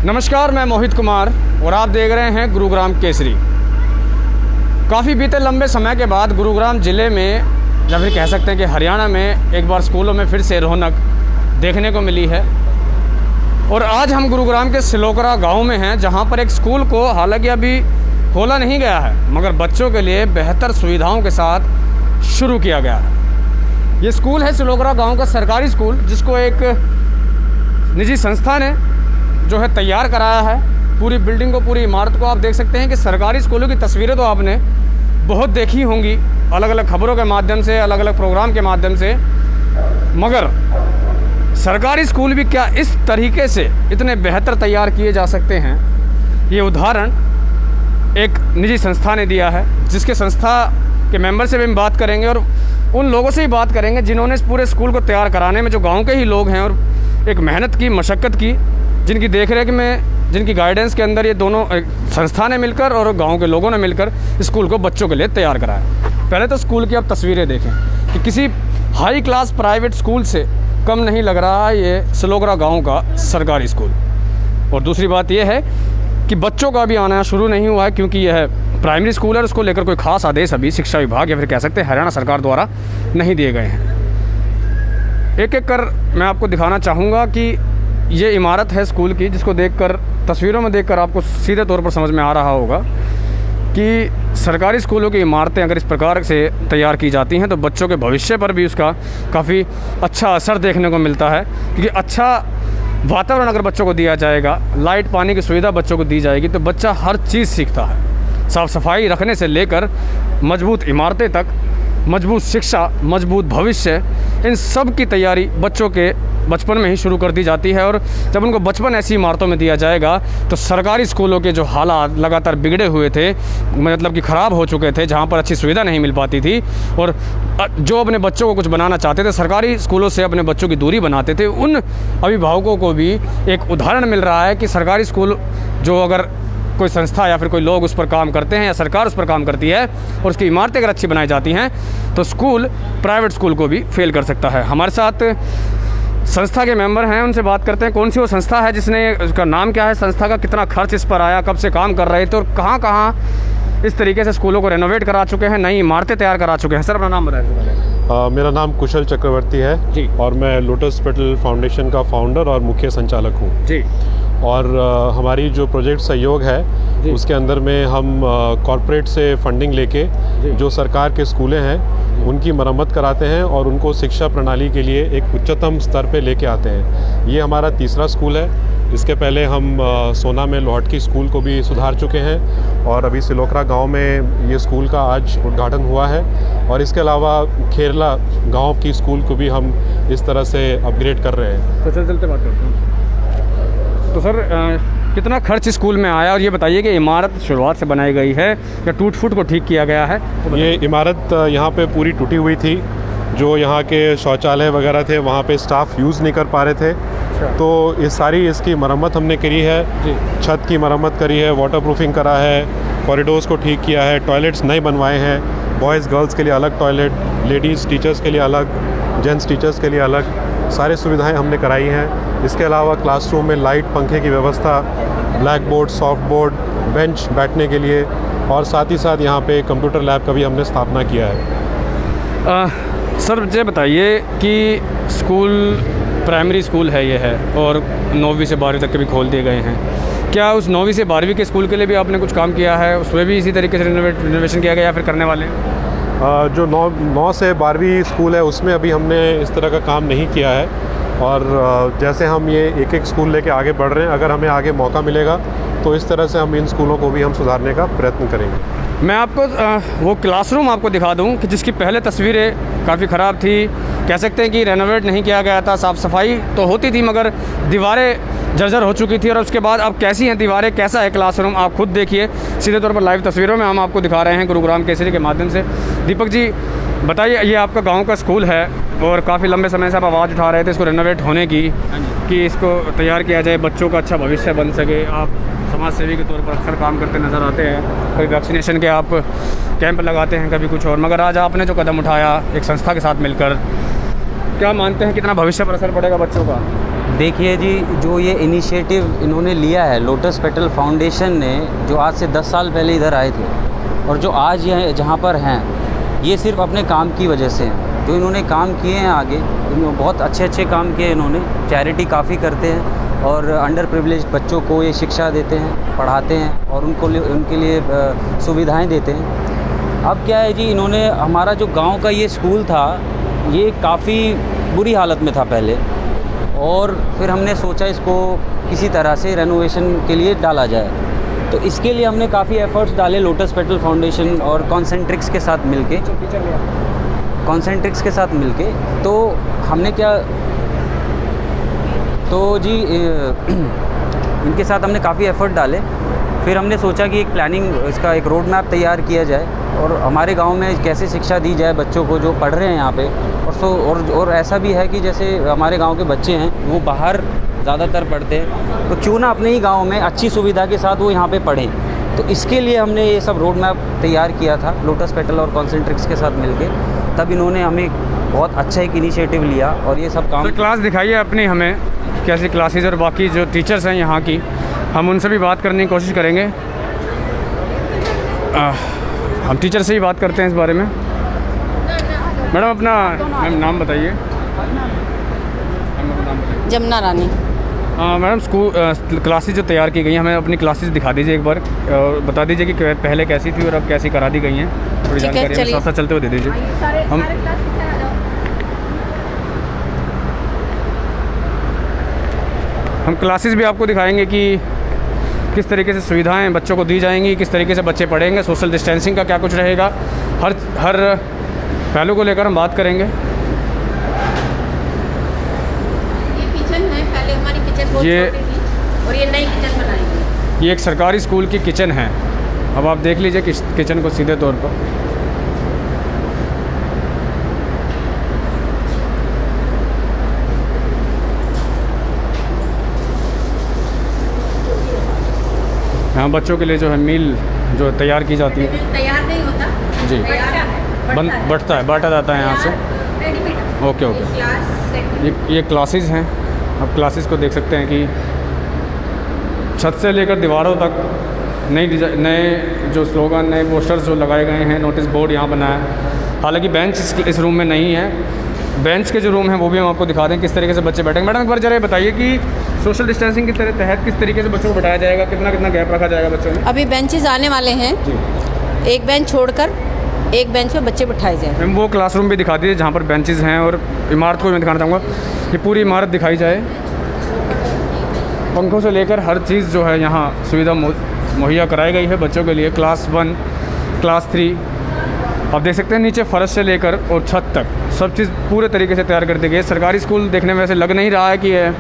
नमस्कार, मैं मोहित कुमार और आप देख रहे हैं गुरुग्राम केसरी। काफ़ी बीते लंबे समय के बाद गुरुग्राम ज़िले में या फिर कह सकते हैं कि हरियाणा में एक बार स्कूलों में फिर से रौनक देखने को मिली है। और आज हम गुरुग्राम के सिलोकरा गांव में हैं, जहां पर एक स्कूल को हालांकि अभी खोला नहीं गया है, मगर बच्चों के लिए बेहतर सुविधाओं के साथ शुरू किया गया है। ये स्कूल है सिलोकरा गाँव का सरकारी स्कूल, जिसको एक निजी संस्था ने जो है तैयार कराया है। पूरी बिल्डिंग को, पूरी इमारत को आप देख सकते हैं कि सरकारी स्कूलों की तस्वीरें तो आपने बहुत देखी होंगी अलग अलग खबरों के माध्यम से, अलग अलग प्रोग्राम के माध्यम से, मगर सरकारी स्कूल भी क्या इस तरीके से इतने बेहतर तैयार किए जा सकते हैं, ये उदाहरण एक निजी संस्था ने दिया है। जिसके संस्था के मेंबर से भी हम बात करेंगे और उन लोगों से ही बात करेंगे जिन्होंने इस पूरे स्कूल को तैयार कराने में, जो गाँव के ही लोग हैं और एक मेहनत की, मशक्क़त की, जिनकी देखरेख में, जिनकी गाइडेंस के अंदर ये दोनों संस्था ने मिलकर और गांव के लोगों ने मिलकर स्कूल को बच्चों के लिए तैयार कराया। पहले तो स्कूल की आप तस्वीरें देखें कि किसी हाई क्लास प्राइवेट स्कूल से कम नहीं लग रहा है ये सिलोकरा गांव का सरकारी स्कूल। और दूसरी बात ये है कि बच्चों का भी आना शुरू नहीं हुआ है, क्योंकि यह प्राइमरी स्कूल है। उसको लेकर कोई ख़ास आदेश अभी शिक्षा विभाग या फिर कह सकते हैं हरियाणा सरकार द्वारा नहीं दिए गए हैं। एक एक कर मैं आपको दिखाना चाहूँगा कि ये इमारत है स्कूल की, जिसको देखकर, तस्वीरों में देखकर आपको सीधे तौर पर समझ में आ रहा होगा कि सरकारी स्कूलों की इमारतें अगर इस प्रकार से तैयार की जाती हैं तो बच्चों के भविष्य पर भी उसका काफ़ी अच्छा असर देखने को मिलता है। क्योंकि अच्छा वातावरण अगर बच्चों को दिया जाएगा, लाइट पानी की सुविधा बच्चों को दी जाएगी, तो बच्चा हर चीज़ सीखता है। साफ़ सफाई रखने से लेकर मजबूत इमारतें तक, मजबूत शिक्षा, मजबूत भविष्य, इन सब की तैयारी बच्चों के बचपन में ही शुरू कर दी जाती है। और जब उनको बचपन ऐसी इमारतों में दिया जाएगा तो सरकारी स्कूलों के जो हालात लगातार बिगड़े हुए थे, मतलब कि ख़राब हो चुके थे, जहाँ पर अच्छी सुविधा नहीं मिल पाती थी और जो अपने बच्चों को कुछ बनाना चाहते थे, सरकारी स्कूलों से अपने बच्चों की दूरी बनाते थे, उन अभिभावकों को भी एक उदाहरण मिल रहा है कि सरकारी स्कूल जो अगर कोई संस्था या फिर कोई लोग उस पर काम करते हैं या सरकार उस पर काम करती है और उसकी इमारतें अगर अच्छी बनाई जाती हैं तो स्कूल प्राइवेट स्कूल को भी फेल कर सकता है। हमारे साथ संस्था के मेंबर हैं, उनसे बात करते हैं कौन सी वो संस्था है, जिसने, उसका नाम क्या है, संस्था का कितना खर्च इस पर आया, कब से काम कर रहे थे और कहाँ कहाँ इस तरीके से स्कूलों को रेनोवेट करा चुके हैं, नई इमारतें तैयार करा चुके हैं। सर अपना नाम बताएं। मेरा नाम कुशल चक्रवर्ती है जी, और मैं लोटस पेटल फाउंडेशन का फाउंडर और मुख्य संचालक हूँ जी। और हमारी जो प्रोजेक्ट सहयोग है उसके अंदर में हम कॉरपोरेट से फंडिंग लेके जो सरकार के स्कूलें हैं उनकी मरम्मत कराते हैं और उनको शिक्षा प्रणाली के लिए एक उच्चतम स्तर पे लेके आते हैं। ये हमारा तीसरा स्कूल है। इसके पहले हम सोना में लोहटकी स्कूल को भी सुधार चुके हैं और अभी सिलोकरा गांव में ये स्कूल का आज उद्घाटन हुआ है। और इसके अलावा खेरला गांव की स्कूल को भी हम इस तरह से अपग्रेड कर रहे हैं। तो चलते बात करते हैं। तो सर कितना खर्च स्कूल में आया और ये बताइए कि इमारत शुरुआत से बनाई गई है या टूट फूट को ठीक किया गया है? तो ये इमारत यहाँ पे पूरी टूटी हुई थी। जो यहाँ के शौचालय वगैरह थे वहाँ पे स्टाफ यूज़ नहीं कर पा रहे थे। तो इस सारी इसकी मरम्मत हमने करी है। छत की मरम्मत करी है, वाटर प्रूफिंग करा है, कॉरिडोर्स को ठीक किया है, टॉयलेट्स नए बनवाए हैं, बॉयज़ गर्ल्स के लिए अलग टॉयलेट, लेडीज़ टीचर्स के लिए अलग, जेंट्स टीचर्स के लिए अलग, सारी सुविधाएं हमने कराई हैं। इसके अलावा क्लासरूम में लाइट, पंखे की व्यवस्था, black board, soft board, bench बैठने के लिए, और साथ ही साथ यहाँ पे कंप्यूटर लैब का भी हमने स्थापना किया है। सर मुझे बताइए कि स्कूल प्राइमरी स्कूल है ये है और 9वीं से 12वीं तक के भी खोल दिए गए हैं। क्या उस 9वीं से 12वीं के स्कूल के लिए भी आपने कुछ काम किया है? उसमें भी इसी तरीके से रिनोवेशन किया गया या फिर करने वाले? जो 9 से 12वीं स्कूल है उसमें अभी हमने इस तरह का काम नहीं किया है। और जैसे हम ये एक एक स्कूल लेके आगे बढ़ रहे हैं, अगर हमें आगे मौका मिलेगा तो इस तरह से हम इन स्कूलों को भी हम सुधारने का प्रयत्न करेंगे। मैं आपको वो क्लासरूम आपको दिखा दूं कि जिसकी पहले तस्वीरें काफ़ी ख़राब थी, कह सकते हैं कि रेनोवेट नहीं किया गया था। साफ़ सफाई तो होती थी मगर दीवारें जर्जर हो चुकी थी। और उसके बाद अब कैसी हैं दीवारें, कैसा है क्लासरूम, आप खुद देखिए। सीधे तौर पर लाइव तस्वीरों में हम आपको दिखा रहे हैं गुरुग्राम केसरी के माध्यम से। दीपक जी बताइए, ये आपका गांव का स्कूल है और काफ़ी लंबे समय से आप आवाज़ उठा रहे थे इसको रेनोवेट होने की, कि इसको तैयार किया जाए, बच्चों का अच्छा भविष्य बन सके। आप समाज सेवी के तौर पर अक्सर काम करते नज़र आते हैं, कभी वैक्सीनेशन के आप कैंप लगाते हैं, कभी कुछ और, मगर आज आपने जो कदम उठाया एक संस्था के साथ मिलकर, क्या मानते हैं कितना भविष्य पर असर पड़ेगा बच्चों का? देखिए जी, जो ये इनिशिएटिव इन्होंने लिया है लोटस पेटल फाउंडेशन ने, जो आज से 10 साल पहले इधर आए थे और जो आज ये जहाँ पर हैं, ये सिर्फ अपने काम की वजह से हैं। जो इन्होंने काम किए हैं आगे, इन्होंने बहुत अच्छे काम किए इन्होंने। चैरिटी काफ़ी करते हैं और अंडर प्रिविलेज बच्चों को ये शिक्षा देते हैं, पढ़ाते हैं और उनके लिए सुविधाएं देते हैं। अब क्या है जी, इन्होंने हमारा जो गांव का ये स्कूल था, ये काफ़ी बुरी हालत में था पहले, और फिर हमने सोचा इसको किसी तरह से रेनोवेशन के लिए डाला जाए। तो इसके लिए हमने काफ़ी एफ़र्ट्स डाले लोटस पेटल फाउंडेशन और कॉन्सेंट्रिक्स के साथ मिलके। तो हमने क्या, तो जी इनके साथ हमने काफ़ी एफ़र्ट डाले। फिर हमने सोचा कि एक प्लानिंग, इसका एक रोड मैप तैयार किया जाए और हमारे गांव में कैसे शिक्षा दी जाए बच्चों को जो पढ़ रहे हैं यहाँ पे। और ऐसा भी है कि जैसे हमारे गांव के बच्चे हैं वो बाहर ज़्यादातर पढ़ते हैं, तो क्यों ना अपने ही गांव में अच्छी सुविधा के साथ वो यहाँ पे पढ़ें। तो इसके लिए हमने ये सब रोड मैप तैयार किया था लोटस पेटल और कॉन्सेंट्रिक्स के साथ मिलके। तब इन्होंने हमें बहुत अच्छा एक इनिशिएटिव लिया और ये सब काम। तो क्लास दिखाइए अपनी हमें, कैसी क्लासेस, और बाकी जो टीचर्स हैं यहाँ की, हम उनसे भी बात करने की कोशिश करेंगे। हम टीचर से ही बात करते हैं इस बारे में। मैडम अपना नाम बताइए। जमुना रानी। मैडम स्कूल क्लासेस जो तैयार की गई हैं, हमें अपनी क्लासेस दिखा दीजिए एक बार, और बता दीजिए कि पहले कैसी थी और अब कैसी करा दी गई हैं। थोड़ी जानकारी हमें साथ साथ चलते हुए दे दीजिए। हम क्लासेस भी आपको दिखाएंगे कि किस तरीके से सुविधाएं बच्चों को दी जाएंगी, किस तरीके से बच्चे पढ़ेंगे, सोशल डिस्टेंसिंग का क्या कुछ रहेगा, हर पहलू को लेकर हम बात करेंगे। ये किचन है, पहले हमारी किचन बहुत छोटी थी और ये नई किचन बनाई। ये एक सरकारी स्कूल की किचन है। अब आप देख लीजिए किचन को सीधे तौर पर। यहाँ बच्चों के लिए जो है मील जो तैयार की जाती है, तैयार नहीं होता जी, बांटा जाता है यहाँ से। ओके। ये क्लासेस हैं। अब क्लासेस को देख सकते हैं कि छत से लेकर दीवारों तक नए जो स्लोगन, नए पोस्टर्स जो लगाए गए हैं, नोटिस बोर्ड यहाँ बना है। हालांकि बेंच इस रूम में नहीं है। बेंच के जो रूम है वो भी हम आपको दिखा दें किस तरीके से बच्चे बैठेंगे। मैडम एक बार जरा बताइए कि सोशल डिस्टेंसिंग के तहत किस तरीके से बच्चों को बैठाया जाएगा, कितना गैप रखा जाएगा बच्चों में? अभी बेंचेस आने वाले हैं जी। एक बेंच छोड़कर एक बेंच पे बच्चे बिठाए जाए। मैम वो क्लासरूम भी दिखा दीजिए जहाँ पर बेंचेस हैं, और इमारत को भी मैं दिखाना चाहूँगा। ये पूरी इमारत दिखाई जाए, पंखों से लेकर हर चीज़ जो है यहाँ सुविधा मुहैया कराई गई है बच्चों के लिए। क्लास 1, क्लास 3, आप देख सकते हैं नीचे फर्श से लेकर और छत तक सब चीज़ पूरे तरीके से तैयार कर दी गई है। सरकारी स्कूल देखने में वैसे लग नहीं रहा है कि ये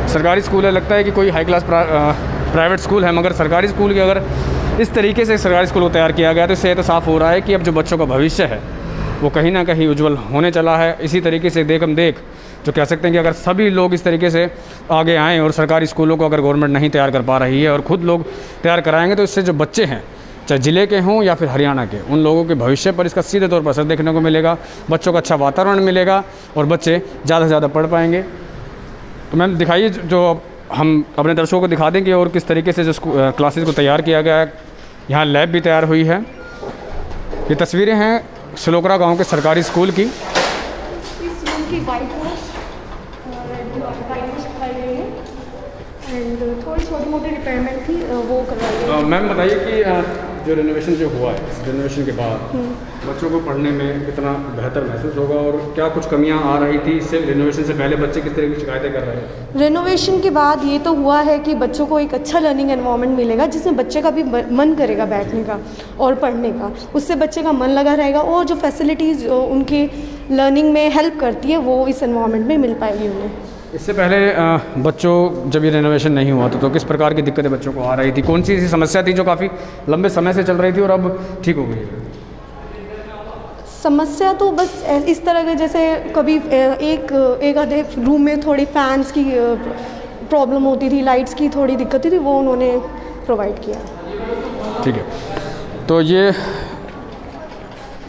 सरकारी स्कूल है, लगता है कि कोई हाई क्लास प्राइवेट स्कूल है, मगर सरकारी स्कूल की अगर इस तरीके से सरकारी स्कूल को तैयार किया गया तो इससे तो साफ़ हो रहा है कि अब जो बच्चों का भविष्य है वो कहीं ना कहीं उज्जवल होने चला है। इसी तरीके से देख जो कह सकते हैं कि अगर सभी लोग इस तरीके से आगे आएँ और सरकारी स्कूलों को अगर गवर्नमेंट नहीं तैयार कर पा रही है और ख़ुद लोग तैयार कराएंगे, तो इससे जो बच्चे हैं चाहे ज़िले के हों या फिर हरियाणा के, उन लोगों के भविष्य पर इसका सीधे तौर पर असर देखने को मिलेगा। बच्चों को अच्छा वातावरण मिलेगा और बच्चे ज़्यादा से ज़्यादा पढ़ पाएंगे। तो मैम दिखाइए, जो हम अपने दर्शकों को दिखा दें कि और किस तरीके से जो क्लासेस को तैयार किया गया है। यहाँ लैब भी तैयार हुई है। ये तस्वीरें हैं सलोकरा गांव के सरकारी स्कूल की। इस रूम की वाइट वॉश करवाई गई है एंड थोड़ी छोटी मोटी रिपेयरमेंट थी वो करवाई गई। मैम बताइए कि जो रेनोवेशन जो हुआ है, रेनोवेशन के बाद बच्चों को पढ़ने में कितना बेहतर महसूस होगा और क्या कुछ कमियां आ रही थी इससे, रेनोवेशन से पहले बच्चे किस तरह की शिकायतें कर रहे हैं? रेनोवेशन के बाद ये तो हुआ है कि बच्चों को एक अच्छा लर्निंग एनवायरनमेंट मिलेगा जिसमें बच्चे का भी मन करेगा बैठने का और पढ़ने का, उससे बच्चे का मन लगा रहेगा और जो फैसिलिटीज़ उनकी लर्निंग में हेल्प करती है वो इस एनवायरनमेंट में मिल पाएगी उन्हें। इससे पहले बच्चों जब ये रेनोवेशन नहीं हुआ था तो किस प्रकार की दिक्कतें बच्चों को आ रही थी? कौन सी ऐसी समस्या थी जो काफ़ी लंबे समय से चल रही थी और अब ठीक हो गई है? समस्या तो बस इस तरह के, जैसे कभी एक आधे रूम में थोड़ी फैंस की प्रॉब्लम होती थी, लाइट्स की थोड़ी दिक्कत थी, वो उन्होंने प्रोवाइड किया। ठीक है, तो ये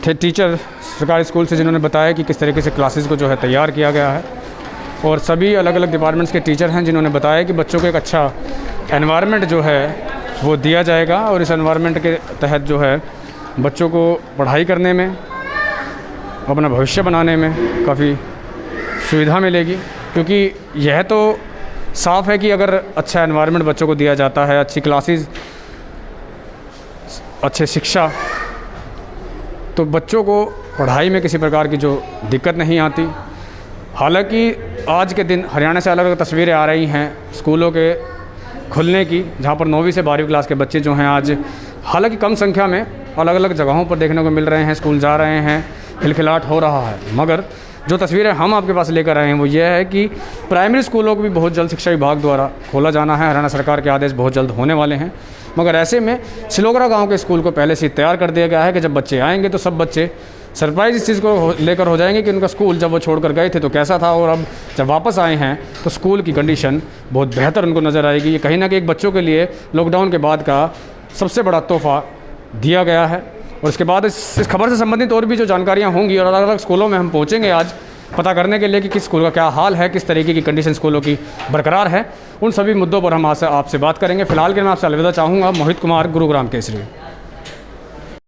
थे टीचर सरकारी स्कूल से जिन्होंने बताया कि किस तरीके से क्लासेस को जो है तैयार किया गया है। और सभी अलग अलग डिपार्टमेंट्स के टीचर हैं जिन्होंने बताया कि बच्चों को एक अच्छा एनवायरनमेंट जो है वो दिया जाएगा और इस एनवायरनमेंट के तहत जो है बच्चों को पढ़ाई करने में, अपना भविष्य बनाने में काफ़ी सुविधा मिलेगी। क्योंकि यह तो साफ़ है कि अगर अच्छा एनवायरनमेंट बच्चों को दिया जाता है, अच्छी क्लासेस, अच्छे शिक्षा, तो बच्चों को पढ़ाई में किसी प्रकार की जो दिक्कत नहीं आती। हालांकि आज के दिन हरियाणा से अलग अलग तस्वीरें आ रही हैं स्कूलों के खुलने की, जहां पर 9वीं से 12वीं क्लास के बच्चे जो हैं आज हालांकि कम संख्या में अलग अलग जगहों पर देखने को मिल रहे हैं, स्कूल जा रहे हैं, खिलखिलाहट हो रहा है। मगर जो तस्वीरें हम आपके पास लेकर आए हैं वो ये है कि प्राइमरी स्कूलों को भी बहुत जल्द शिक्षा विभाग द्वारा खोला जाना है। हरियाणा सरकार के आदेश बहुत जल्द होने वाले हैं। मगर ऐसे में सिलोगरा गांव के स्कूल को पहले से तैयार कर दिया गया है कि जब बच्चे आएंगे तो सब बच्चे सरप्राइज़ इस चीज़ को लेकर हो जाएंगे कि उनका स्कूल जब वो छोड़ कर गए थे तो कैसा था, और अब जब वापस आए हैं तो स्कूल की कंडीशन बहुत बेहतर उनको नज़र आएगी। ये कहीं ना कहीं एक बच्चों के लिए लॉकडाउन के बाद का सबसे बड़ा तोहफ़ा दिया गया है। और इसके बाद इस खबर से संबंधित और भी जो जानकारियाँ होंगी और अलग अलग स्कूलों में हम पहुँचेंगे आज पता करने के लिए कि किस स्कूल का क्या हाल है, किस तरीके की कंडीशन स्कूलों की बरकरार है, उन सभी मुद्दों पर हम आपसे बात करेंगे। फिलहाल के मैं आपसे अलविदा चाहूँगा। मोहित कुमार, गुरुग्राम केसरी।